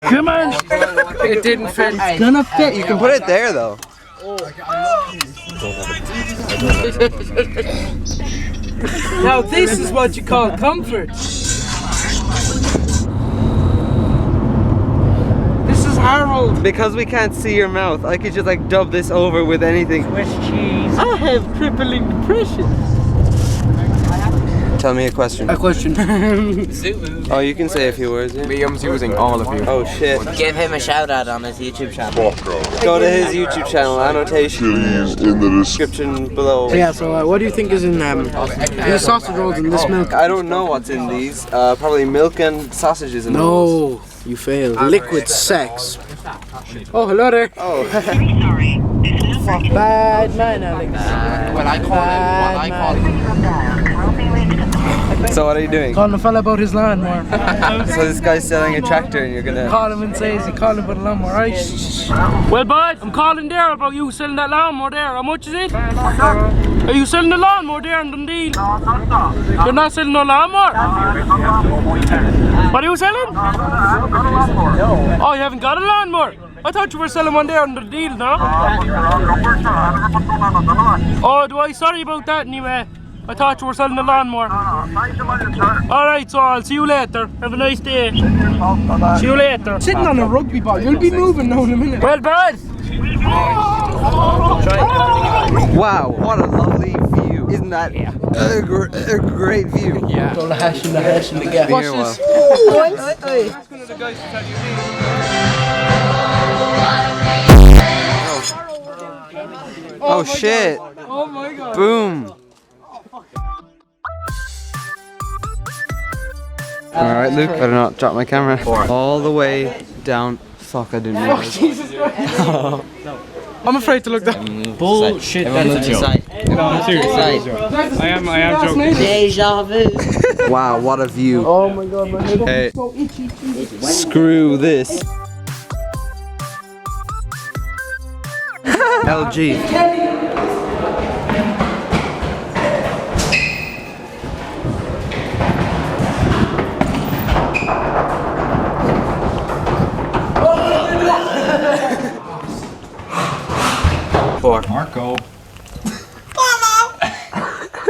Come on! It didn't fit. It's gonna fit. You can put it there though. Now this is what you call comfort. This is Harold. Because we can't see your mouth, I could just like dub this over with anything. Swiss cheese. I have crippling depression. Tell me a question. A question. Oh, you can say a few words. Yeah? Liam's using all of you. Oh shit. Give him a shout out on his YouTube channel. Go to his YouTube channel, annotation in the description below. Yeah, so what do you think is in these sausage rolls and this milk? I don't know what's in these. Probably milk and sausages in those. No, you failed. Liquid sex. Oh, hello there. Oh. Bad man, Alex. Well, I call it. So what are you doing? Calling a fella about his lawnmower. So this guy's selling a tractor and you're gonna... Call him and say, is he calling about a lawnmower, right? Well, bud, I'm calling there about you selling that lawnmower there. How much is it? Are you selling the lawnmower there in Dundee? You're not selling no lawnmower? What are you selling? Oh, you haven't got a lawnmower? I thought you were selling one there on the deal, no? Oh, do I? Sorry about that anyway. I thought you were selling the lawnmower. Alright, so I'll see you later. Have a nice day. See you later. Sitting on a rugby ball, you'll be moving now in a minute. Well, bud! Wow, what a lovely view. Isn't that a great view? Yeah. Throw the hash in the gap. Watch this. Oh shit. Oh my god. Boom. Alright, Luke, better not drop my camera. All the way down. Fuck, I didn't realize. Jesus Christ. I'm afraid to look down. Bullshit, that's a joke. No, seriously. I am joking. Deja vu. Wow, what a view. Oh my god, my head Hey, is so itchy. screw this. LG. Marco.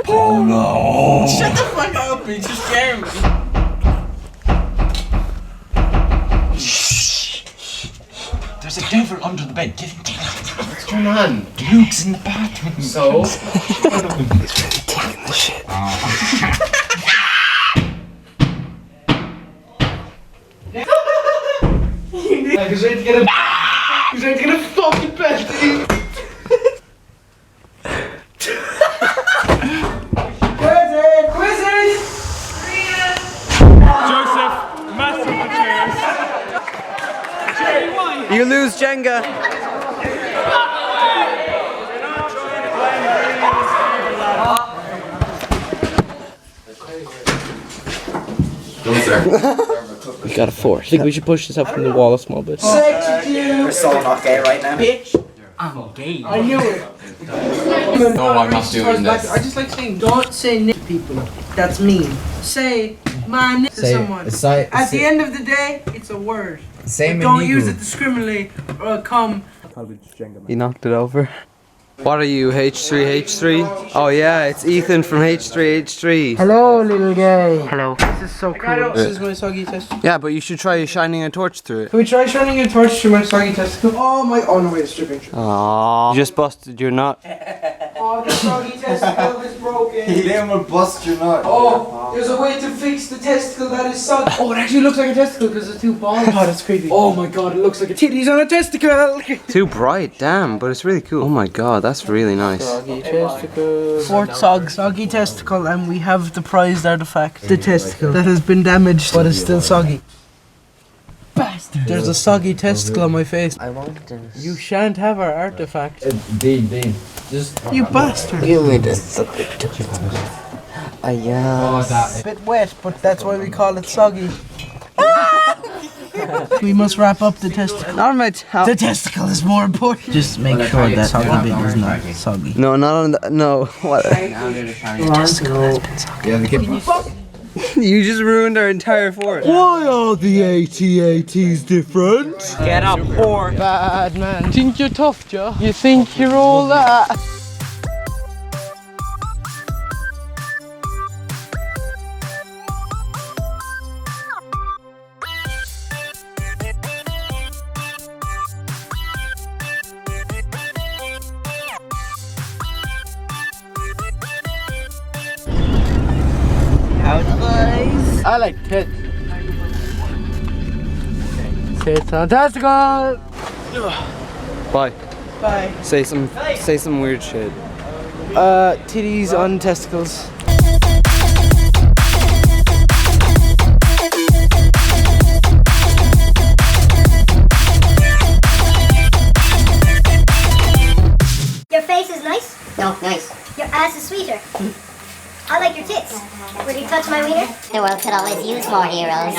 Oh no! Shut the fuck up, you just scared me. There's a devil under the bed. Get him down. What's going on? Luke's in the bathroom. So? He's really taking the shit. He's ready to get a fucking belt. Joseph, massive chairs. You lose Jenga. We got a 4. I think we should push this up from the wall a small bit. We're so not gay right now. Bitch. I'm gay. I knew it. No, I'm not doing this. I just like saying, don't say nick people. That's mean. Say my nick to someone. At the end of the day, it's a word. Don't use it discriminately or come. He knocked it over. What are you, H3H3? Oh yeah, it's Ethan from H3H3. Hello, little guy. Hello. This is so cool. This is my soggy testicle. Yeah, but you should try shining a torch through it. Can we try shining a torch through my soggy testicle? Oh my, oh no, wait, it's stripping. Aww. You just busted your nut. Oh, the soggy testicle is broken. He will bust your nut. Oh, there's a way to fix the testicle that is soggy. Oh, it actually looks like a testicle because it's 2 balls. Oh, that's creepy. Oh my god, it looks like a titties on a testicle. Too bright, damn, but it's really cool. Oh my god, that's really nice. Soggy testicle. 4th soggy testicle, and we have the prized artifact. The testicle that has been damaged but is still soggy. Bastard! There's a soggy testicle on my face. I want this. You shan't have our artifact. Dean. Just. You bastard! Give me this. A bit wet, but that's why we call it soggy. We must wrap up the testicle. Not my top. The testicle is more important. Just make sure that soggy bit is not soggy. No, not on the. No. What? The testicle has been soggy. Yeah, You just ruined our entire fort. Why are the AT-ATs different? Get up, whore. Bad man. Think you're tough, Joe? You think you're all that? I like tits. Tits on testicles. Bye. Bye. Say some weird shit. Titties on testicles. Your face is nice. No, nice. Your ass is sweeter. I like your tits. Would you touch my wiener? The world could always use more heroes.